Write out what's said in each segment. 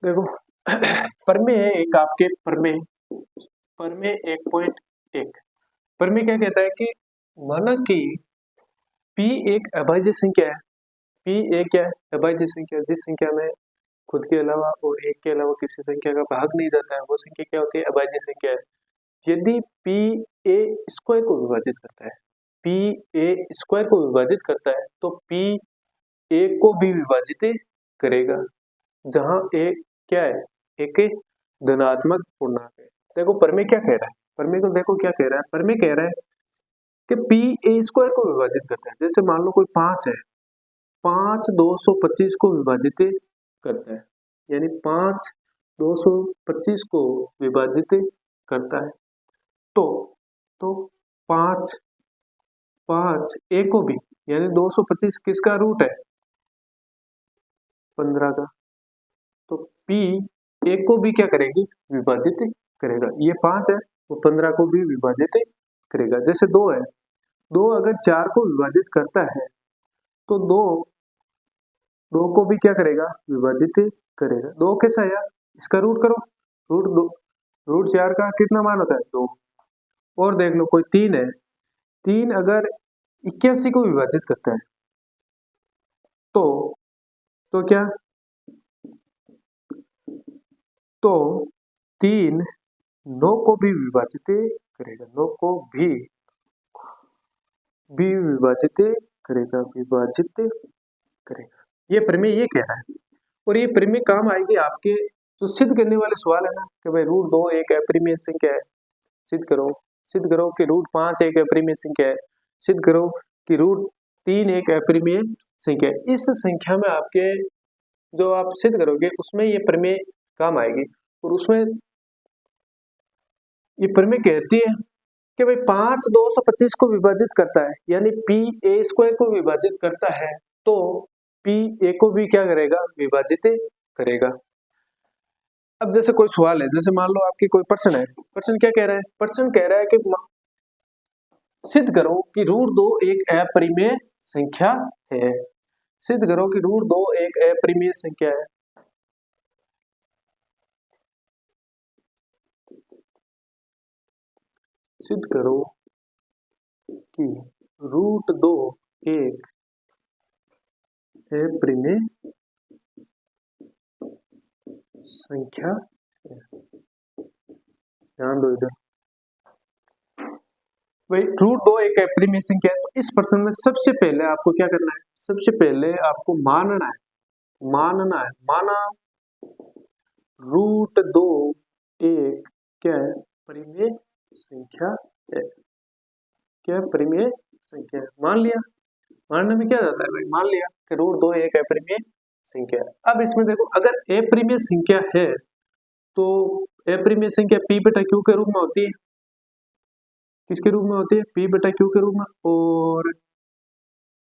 देखो प्रमेय है एक आपके प्रमेय प्रमेय 1.1 प्रमेय क्या कहता है कि माना कि p एक अभाज्य संख्या है। p एक क्या है? अभाज्य संख्या। जिस संख्या में खुद के अलावा और एक के अलावा किसी संख्या का भाग नहीं जाता है वो संख्या क्या होती है? अभाज्य संख्या है। यदि p a स्क्वायर को विभाजित करता है, p a स्क्वायर को विभाजित करता है तो p a को भी विभाजित करेगा, जहां a क्या है? एक धनात्मक पूर्णांक है। देखो प्रमेय क्या कह रहा है? प्रमेय को देखो क्या कह रहा है? प्रमेय कह रहा है कि p a स्क्वायर को विभाजित करता है। जैसे मान लो कोई 5 है, 5 225 को विभाजित करता है, यानी 5 225 को विभाजित करता है। तो 5 5 a को भी, यानी 225 किसका रूट है? 15 का। तो p a को भी क्या करेगी? विभाजित करेगा। ये 5 है वो 15 को भी विभाजित करेगा। जैसे 2 है, 2 अगर 4 को विभाजित करता है तो 2 को भी क्या करेगा? विभाजित करेगा। 2 कैसा है? इसका रूट करो, रूट 4 का कितना मान होता है? 2। और देख लो कोई 3 है, 3 अगर 81 को विभाजित करता है तो क्या? तो 3 9 को भी विभाजित करेगा, 9 को भी विभाजित करेगा। ये प्रमेय ये कह रहा है। और ये प्रमेय काम आएगी आपके जो सिद्ध करने वाले सवाल है ना कि भाई रूट 2 एक अपरिमेय संख्या है, सिद्ध करो कि रूट 5 एक अपरिमेय संख्या है, सिद्ध करो कि रूट 3 एक अपरिमेय संख्या है। इस संख्या में आपके जो आप सिद्ध करोगे उसमें ये प्रमेय काम आएगी। और उसमें ये प्रमेय कहती है कि भाई 5 225 को विभाजित करता है, यानी p a स्क्वायर को विभाजित करता है तो p a को भी क्या करेगा? विभाजित करेगा। अब जैसे कोई सवाल है, जैसे मान लो आपकी कोई प्रश्न है, प्रश्न क्या कह रहा है? प्रश्न कह रहा है कि सिद्ध करो कि रूट 2 एक अपरिमेय संख्या है। सिद्ध करो कि रूट 2 एक अपरिमेय संख्या है। सिद्ध करो कि रूट 2 एक अपरिमेय संख्या है। ध्यान दो इधर भाई, रूट 2 एक अपरिमेय संख्या है। तो इस प्रश्न में सबसे पहले आपको क्या करना है? सबसे पहले आपको माना रूट 2 एक क्या है? परिमेय संख्या है। क्या परिमेय संख्या है? मान लिया। मानने में क्या जाता है भाई? मान लिया कि रूट 2 एक अपरिमेय संख्या है। अब इसमें देखो अगर अपरिमेय संख्या है तो अपरिमेय संख्या p बटा q के रूप में होती है। किसके रूप में होती है? p बटा q के रूप में। और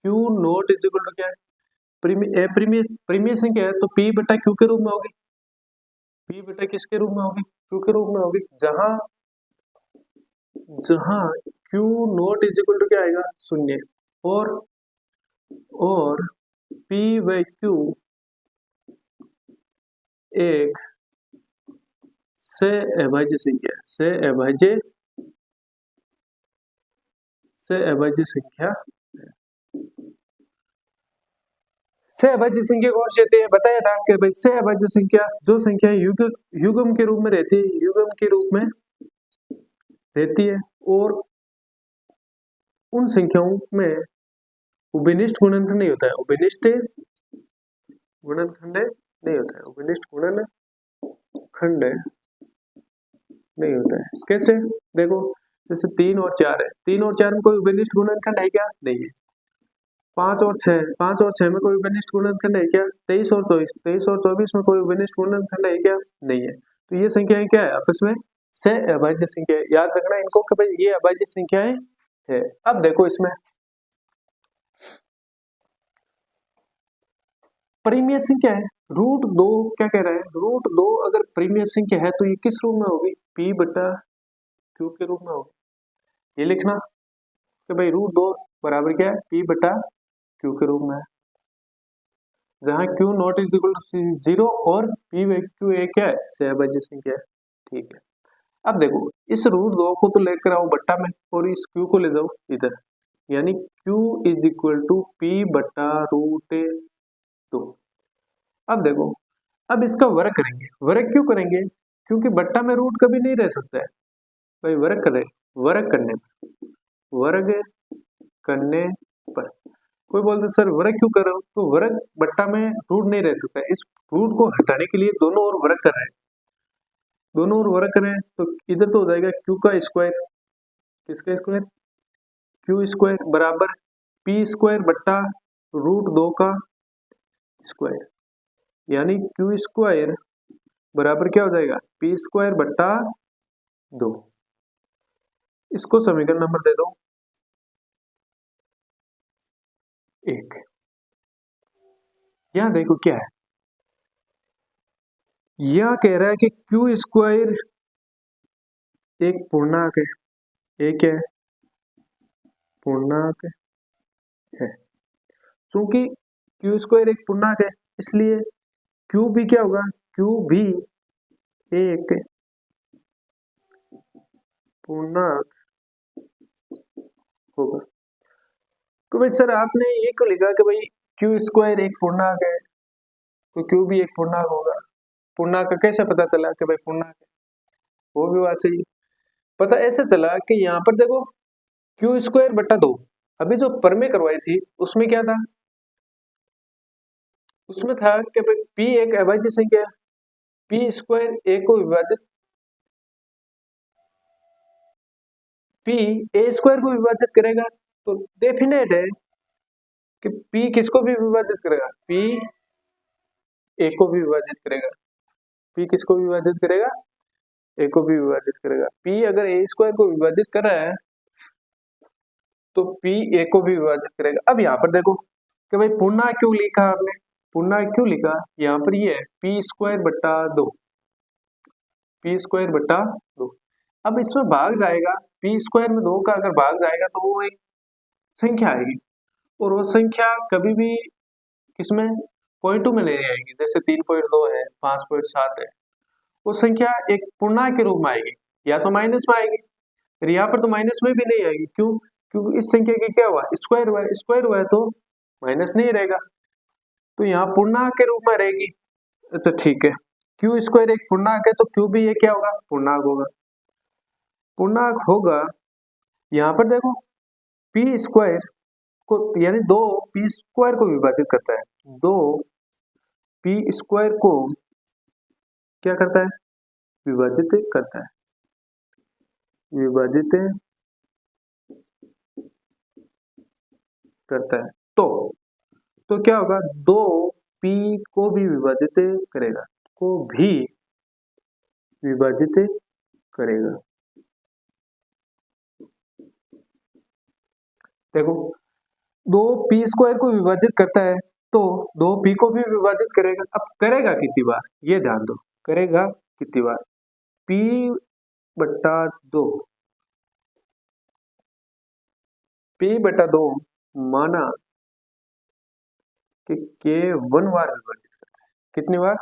q not is equal to क्या है? परिमेय संख्या है तो p बटा q के रूप में होगी। p बटा किसके रूप में होगी? q के रूप में होगी। जहां q not is equal to क्या आएगा? 0। और p बाई q एक से अभाज्य संख्या है। से अभाज्य संख्या कौन सी होती है? बताया था कि भाई से अभाज्य संख्या जो संख्या युग्म के रूप में रहती है, और उन संख्याओं में उभयनिष्ठ गुणनखंड नहीं होता है। उभयनिष्ठ गुणनखंड नहीं होता है। कैसे? देखो जैसे 3 और 4 है, 3 और 4 में कोई उभयनिष्ठ गुणनखंड है क्या? नहीं है। 5 और 6 में कोई उभयनिष्ठ गुणनखंड है क्या? 23 और 24 में कोई उभयनिष्ठ गुणनखंड है क्या? नहीं है। तो ये संख्याएं क्या है? आपस में से अभाज्य संख्या। याद रखना इनको कि भाई ये अभाज्य संख्याएं है। अब देखो इसमें परिमेय संख्या है रूट 2। क्या कह रहा है? रूट 2 अगर परिमेय संख्या है तो ये किस रूप में होगी? p बटा q के रूप में होगी। ये लिखना कि भाई रूट 2 बराबर क्या है? p बटा q के रूप में है। जहाँ q not is equal to 0 और पी वे क्यू ए क्या है, सहअभाज्य संख्या है। ठीक है, अब देखो इस √2 को तो लेकर आओ बट्टा में और इस क्यू को ले जाओ इधर, यानी q is equal to p बट्टा √2। अब देखो, अब इसका वर्ग करेंगे। वर्ग क्यों करेंगे, क्योंकि बट्टा में रूट कभी नहीं रह सकता है भाई। वर्ग करें, वर्ग करने पर, वर्ग करने पर कोई बोलते सर वर्ग क्यों कर रहे हो, तो वर्ग बट्टा में रूट नहीं रह सकता है। इस रूट को हटाने के लिए दोनों ओर वर्ग कर रहे हैं, दोनों ओर वर्ग करें तो इधर तो हो जाएगा क्यू का स्क्वायर, किसका स्क्वायर, क्यू स्क्वायर बराबर पी स्क्वायर बट्टा √2 का स्क्वायर, यानी क्यू स्क्वायर बराबर क्या हो जाएगा, पी स्क्वायर बट्टा 2। इसको समीकरण नंबर दे दो 1। यहां देखो क्या है, यह कह रहा है कि क्यू स्क्वायर एक पूर्णांक है, एक है पूर्णांक है। क्योंकि क्यू स्क्वायर एक पूर्णांक है इसलिए क्यू भी क्या होगा, क्यू भी एक पूर्णांक होगा। तो भाई सर आपने ये क्यों लिखा कि भाई क्यू स्क्वायर एक पूर्णांक है तो क्यू भी एक पूर्णांक होगा। पूर्णांक का कैसे पता चला कि भाई पूर्णांक है, वो भी बात सही पता ऐसे चला कि यहाँ पर देखो क्यू स्क्वायर बट्टा 2, अभी जो परमे करवाई थी उसमें क्या था, उसमें था कि भाई पी एक अभाज्य संख्या है, पी स्क्वायर ए को विभाजित पी ए स्क्वायर को विभाजित करेगा, तो डेफिनेट है कि पी किसको भी विभाजित करेगा, पी ए को भी विभाजित करेगा। पी किसको विभाजित करेगा, ए को भी विभाजित करेगा। पी अगर ए स्क्वायर को विभाजित कर रहा है तो पी ए को भी विभाजित करेगा। अब यहाँ पर देखो कि भाई पूर्णांक क्यों लिखा आपने, पूर्णांक क्यों लिखा, यहाँ पर ये है पी स्क्वायर बट्टा 2, पी स्क्वायर बट्टा 2। अब इसमें भाग जाएगा, पी स्क्वायर में 2 का अगर भाग जाएगा तो वो एक संख्या आएगी, और वो संख्या कभी भी किसमें, पॉइंटों में नहीं आएगी। जैसे 3.2 है, 5.7 है, वो संख्या एक पूर्णांक के रूप में आएगी, या तो माइनस में आएगी, फिर यहाँ पर तो माइनस में भी नहीं आएगी। क्यों, क्योंकि इस संख्या की क्या हुआ, स्क्वायर हुआ है, स्क्वायर हुआ है तो माइनस नहीं रहेगा, तो यहाँ पूर्णांक के रूप में रहेगी। अच्छा ठीक है, क्यू स्क्वायर एक पूर्णांक है तो क्यू भी ये क्या होगा, पूर्णांक होगा, पूर्णांक होगा। यहाँ पर देखो पी स्क्वायर को यानी 2 पी स्क्वायर को विभाजित करता है, 2 पी स्क्वायर को क्या करता है, विभाजित करता है, विभाजित करता है। तो क्या होगा, 2 पी को भी विभाजित करेगा, को भी विभाजित करेगा। देखो 2 पी स्क्वायर को विभाजित करता है तो 2 पी को भी विभाजित करेगा। अब करेगा कितनी बार, ये ध्यान दो, करेगा कितनी बार, पी बट्टा 2, पी बट्टा 2 माना कि k1 बार विभाजित करता है, कितनी बार,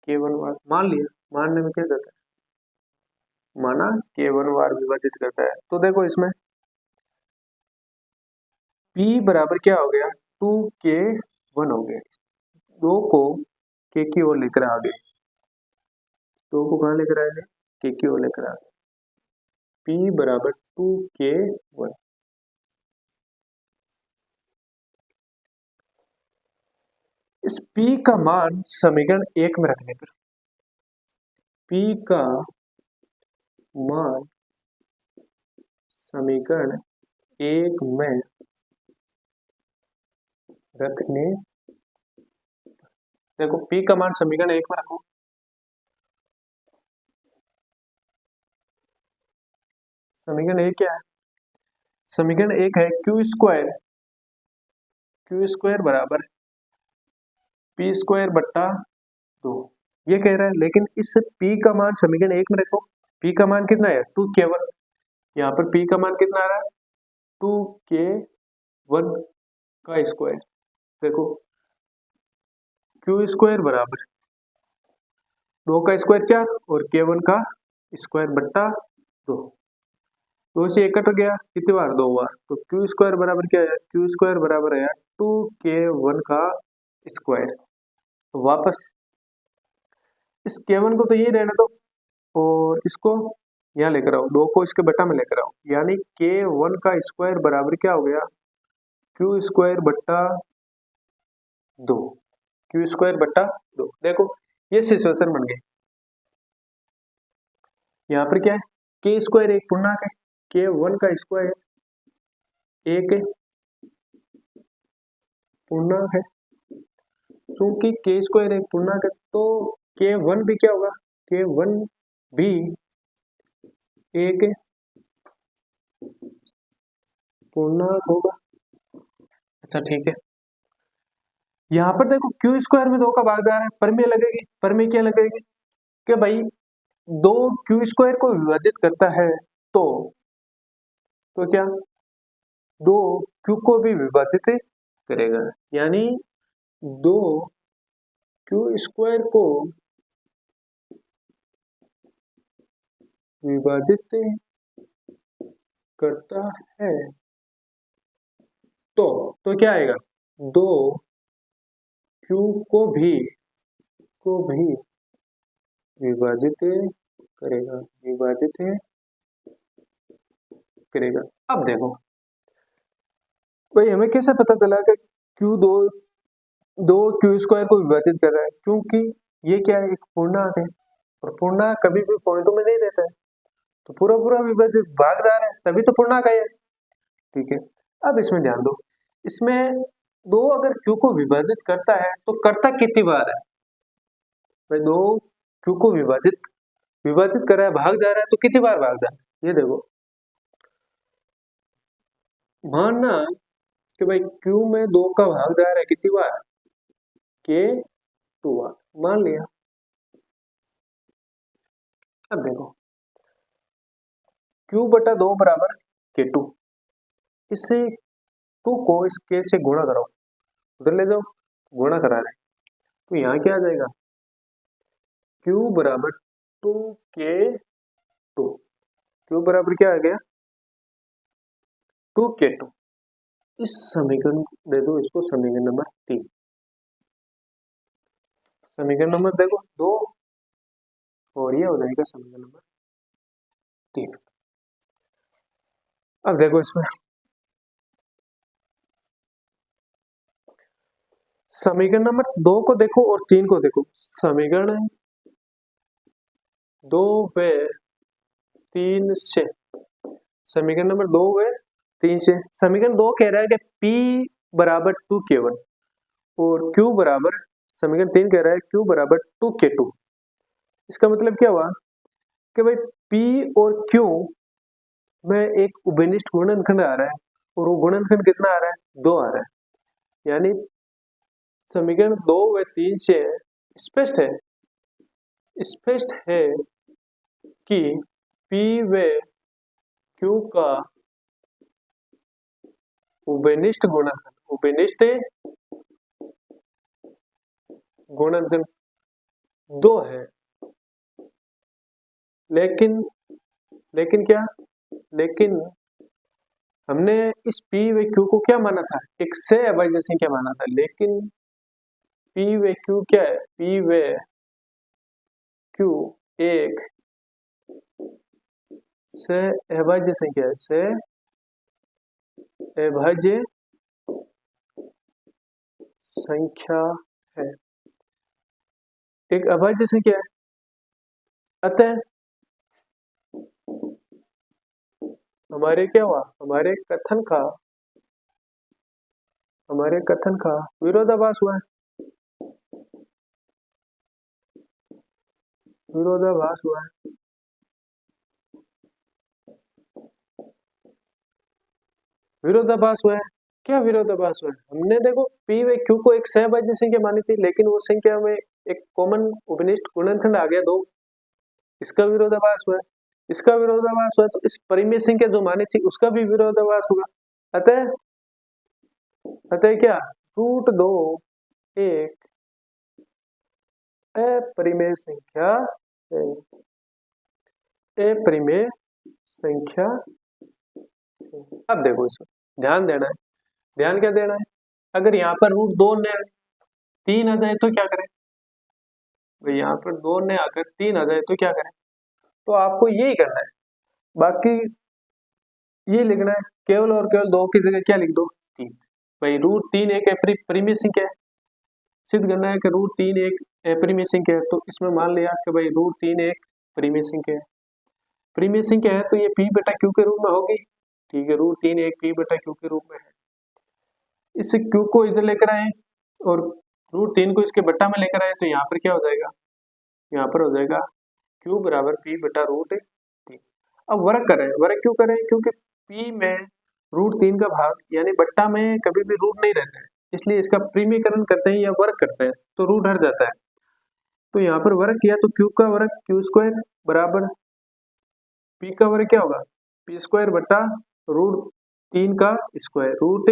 k1 बार, मान लिया, मानने में क्या करता है, माना k1 बार विभाजित करता है। तो देखो इसमें p बराबर क्या हो गया, 2k1 हो गया, 2 को k की ओर लेकर आ गए, 2 को कहाँ लेकर आएंगे, k की ओर लेकर आ गए, p बराबर 2k1। इस p का मान समीकरण 1 में रखने पर, p का मान समीकरण 1 में रखने, देखो p का मान समीकरण 1 में रखो, समीकरण 1 क्या है, समीकरण 1 है क्यू स्क्वायर बराबर पी स्क्वायर बट्टा 2, ये कह रहा है। लेकिन इस p का मान समीकरण 1 में रखो, p का मान कितना है, 2k1, यहाँ पर p का मान कितना आ रहा है, 2k1 का स्क्वायर। देखो क्यू स्क्वायर बराबर 2 का स्क्वायर 4 और k1 का स्क्वायर बट्टा 2। 2 से 1 कट गया, कितनी बार 2 बार, तो क्यू स्क्वायर बराबर क्या है, क्यू स्क्वायर बराबर है 2k1 का स्क्वायर। तो वापस इस k1 को तो यही रहने दो और इसको यहाँ लेकर आओ, 2 को इसके बट्टा में लेकर आओ, यानी k1 का स्क्वायर बराबर क्या हो गया, क्यू स्क्वायर बट्टा 2, क्यू स्क्वायर बट्टा 2। देखो ये सिचुएशन बन गई। यहाँ पर क्या है, के स्क्वायर एक पूर्णांक है, k1 का स्क्वायर एक पूर्णांक है, चूंकि के स्क्वायर एक पूर्णांक है तो k1 भी क्या होगा, k1 भी एक पूर्णांक होगा। अच्छा ठीक है, यहाँ पर देखो क्यू स्क्वायर में 2 का भागदार है, परमेय लगेगी, परमेय क्या लगेगी कि भाई 2 क्यू स्क्वायर को विभाजित करता है तो क्या 2 क्यू को भी विभाजित करेगा, यानी 2 क्यू स्क्वायर को विभाजित करता है तो क्या आएगा, 2 क्यू को भी विभाजित करेगा, विभाजित करेगा। अब देखो भाई हमें कैसे पता चला कि क्यू दो क्यू स्क्वायर को विभाजित कर रहा है, क्योंकि ये क्या है, एक पूर्णांक है और पूर्णांक कभी भी पॉइंटों में नहीं रहता है, तो पूरा पूरा विभाजित भागदार है, तभी तो पूर्णांक आया। ठीक है, अब इसमें ध्यान दो, इसमें 2 अगर क्यू को विभाजित करता है तो करता कितनी बार है भाई, 2 क्यू को विभाजित कर रहा है, भाग जा रहा है, तो कितनी बार भाग जा रहा है, ये देखो मानना कि भाई क्यू में 2 का भाग जा रहा है कितनी बार, के 2 बार, मान लिया। अब देखो क्यू बटा 2 बराबर के 2, इससे 2 को इस के से गुणा कराओ, उधर ले जाओ, गुणा करा रहे तो यहाँ क्या आ जाएगा, क्यू बराबर 2k2, क्यू बराबर क्या आ गया 2k2। इस समीकरण दे दो इसको समीकरण नंबर 3, समीकरण नंबर देखो 2 और ये हो जाएगा समीकरण नंबर 3। अब देखो इसमें समीकरण नंबर 2 को देखो और 3 को देखो, समीकरण 2 व 3 से, समीकरण नंबर 2 व 3 से, समीकरण 2 कह रहा है कि P बराबर 2k1 और Q बराबर, समीकरण 3 कह रहा है Q बराबर 2k2। इसका मतलब क्या हुआ कि भाई P और Q में एक उभयनिष्ठ गुणनखंड आ रहा है और वो गुणनखंड कितना आ रहा है, 2 आ रहा है, यानी समीकरण 2 व 3 से स्पष्ट है कि P व Q का उभयनिष्ठ गुणनखंड 2 है, लेकिन हमने इस P व Q को क्या माना था, एक से अभाज्य संख्या माना था, लेकिन P व Q क्या है, P व Q एक से अभाज्य संख्या है, से अभाज्य संख्या है, एक अभाज्य संख्या है। अतः हमारे क्या हुआ, हमारे कथन का विरोधाभास हुआ है, विरोधाभास हुआ है। विरोधाभास हुआ है, क्या विरोधाभास हुआ है, हमने देखो P व Q को एक सहभाज्य संख्या मानी थी, लेकिन वो संख्या में एक कॉमन उपनिष्ठ गुणनखंड आ गया 2, इसका विरोधाभास हुआ है। इसका विरोधाभास हुआ तो इस परिमेय संख्या जो मानी थी उसका भी विरोधाभास होगा। अतः क्या, √2 एक अपरिमेय संख्या है। अपरिमेय संख्या। अब देखो इसमें ध्यान देना है। ध्यान क्या देना है? अगर यहाँ पर रूट 2 ने 3 आ जाए तो क्या करें? भाई यहाँ पर 2 ने आकर 3 आ जाए तो क्या करें? तो आपको यही करना है, बाकी ये लिखना है। केवल और केवल 2 की जगह क्या लिख दो? 3। भाई रूट 3 एक अपरिमेय संख्या है, सिद्ध करना है कि रूट 3 एक अपरिमेय संख्या है। तो इसमें मान लिया कि भाई रूट 3 एक परिमेय संख्या है। परिमेय संख्या है तो ये p बटा q के रूप में होगी। ठीक है, रूट 3 एक p बटा q के रूप में है। इस q को इधर लेकर आए और रूट 3 को इसके बट्टा में लेकर आए तो यहाँ पर क्या हो जाएगा? यहाँ पर हो जाएगा q बराबर p बटा रूट 3। अब वर्ग करें। वर्ग क्यों करें? क्योंकि p में रूट 3 का भाग यानी बट्टा में कभी भी रूट नहीं रहता है, इसलिए इसका परिमेयकरण करते हैं या वर्ग करते हैं तो रूट हट जाता है। तो यहाँ पर वर्ग किया तो q का वर्ग q स्क्वायर बराबर p का वर्ग क्या होगा? p स्क्वायर बटा रूट 3 का स्क्वायर, रूट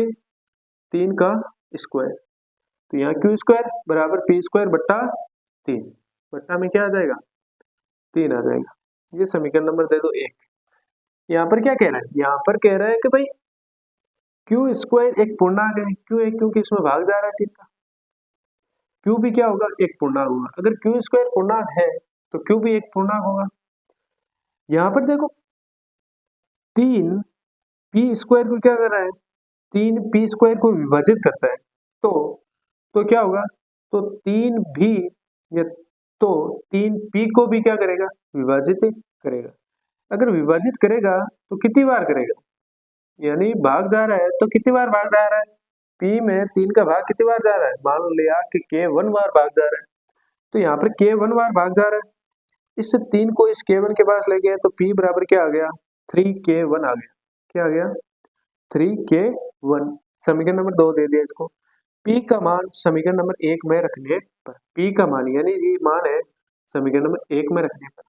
3 का स्क्वायर। तो यहाँ q स्क्वायर बराबर p स्क्वायर बट्टा 3, बट्टा में क्या आ जाएगा? 3 आ जाएगा। ये समीकरण नंबर दे दो 1। यहाँ पर क्या कह रहा है? यहाँ पर कह रहा है कि भाई q स्क्वायर एक पूर्णांक है। क्यों है? क्योंकि इसमें भाग जा रहा है 3 का। q भी क्या होगा? एक पूर्णांक होगा। अगर q स्क्वायर पूर्णांक है तो q भी एक पूर्णांक होगा। यहाँ पर देखो 3 p स्क्वायर को क्या कर रहा है? 3 p स्क्वायर को विभाजित करता है। तो क्या होगा? तो 3 भी या तो 3 p को भी क्या करेगा? विभाजित करेगा। अगर विभाजित करेगा तो कितनी बार करेगा? यानी भाग जा रहा है तो कितनी बार भाग जा रहा है? p में 3 का भाग कितनी बार जा रहा है? मान लिया कि k1 बार भाग जा रहा है, तो यहाँ पर k1 बार भाग जा रहा है। इस 3 को इस k1 के पास ले गए तो p बराबर क्या आ गया? 3k1 आ गया। क्या आ गया? 3k1। समीकरण नंबर 2 दे दिया इसको। p का मान समीकरण नंबर 1 में रखने पर, p का मान यानी ये मान है समीकरण नंबर 1 में रखने पर,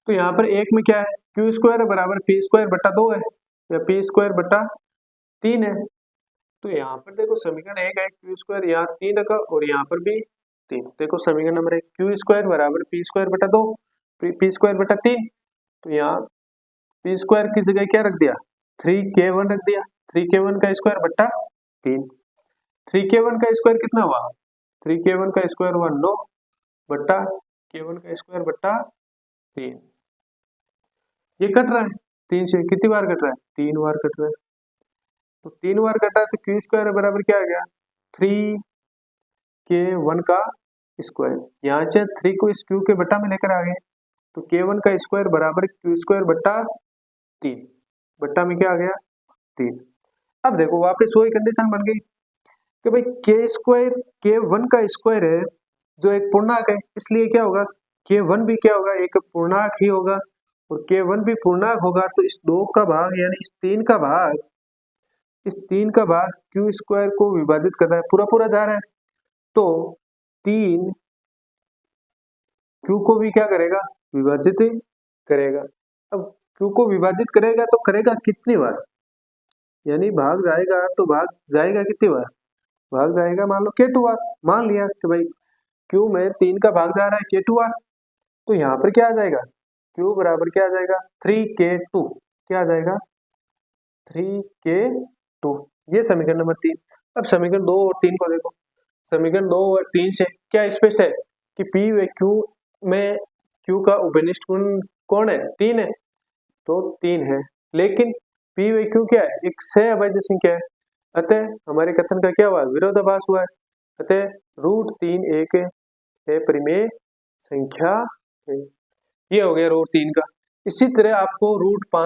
तो यहाँ पर 1 में क्या है? q स्क्वायर बराबर p स्क्वायर बटा 2 है या p स्क्वायर बटा 3 है। तो यहाँ पर देखो समीकरण 1 है, q स्क्वायर यहाँ 3 रखा और यहाँ पर भी 3। देखो समीकरण नंबर 1 q स्क्वायर बराबर p स्क्वायर बटा 2, p स्क्वायर बटा 3। तो यहाँ p स्क्वायर की जगह क्या रख दिया? 3k1 रख दिया। 3k1 का स्क्वायर बट्टा 3। 3k1 का स्क्वायर कितना हुआ? 3k1 का स्क्वायर हुआ 9 बट्टा k1 का स्क्वायर बट्टा 3। ये कट रहा है 3 से। कितनी बार कट रहा है? 3 बार कट रहा है। तो 3 बार कटा तो q स्क्वायर बराबर क्या आ गया? 3k1 का स्क्वायर। यहाँ से 3 को इस q के बट्टा में लेकर आ गए तो k1 का स्क्वायर बराबर q स्क्वायर बट्टा 3, बट्टा में क्या आ गया? 3। अब देखो वापस वही कंडीशन बन गई कि भाई k स्क्वायर k1 का स्क्वायर है जो एक पूर्णांक है, इसलिए क्या होगा? k1 भी क्या होगा? एक पूर्णांक ही होगा और k1 भी पूर्णांक होगा। तो इस 2 का भाग यानी इस 3 का भाग q स्क्वायर को विभाजित कर रहा है, पूरा पूरा जा रहा है। तो 3 q को भी क्या करेगा? विभाजित करेगा। अब q को विभाजित करेगा तो करेगा कितनी बार? यानी भाग जाएगा तो भाग जाएगा कितनी बार? भाग जाएगा मान लो k2 बार। मान लिया कि भाई q में 3 का भाग जा रहा है k2 बार, तो यहाँ पर क्या आ जाएगा? q बराबर क्या आ जाएगा? 3k2। क्या आ जाएगा? 3k2। ये समीकरण नंबर 3। अब समीकरण 2 और 3 को देखो। समीकरण 2 और 3 से क्या स्पष्ट है कि p व q में q का उभयनिष्ठ गुण कौन है? 3 है। तो 3 है, लेकिन p व q क्या है? एक सहअभाज्य संख्या है। अतः हमारे कथन का क्या हुआ? विरोधाभास हुआ है। अतः रूट 3 एक अपरिमेय संख्या है। ये हो गया रूट 3 का। इसी तरह आपको रूट 5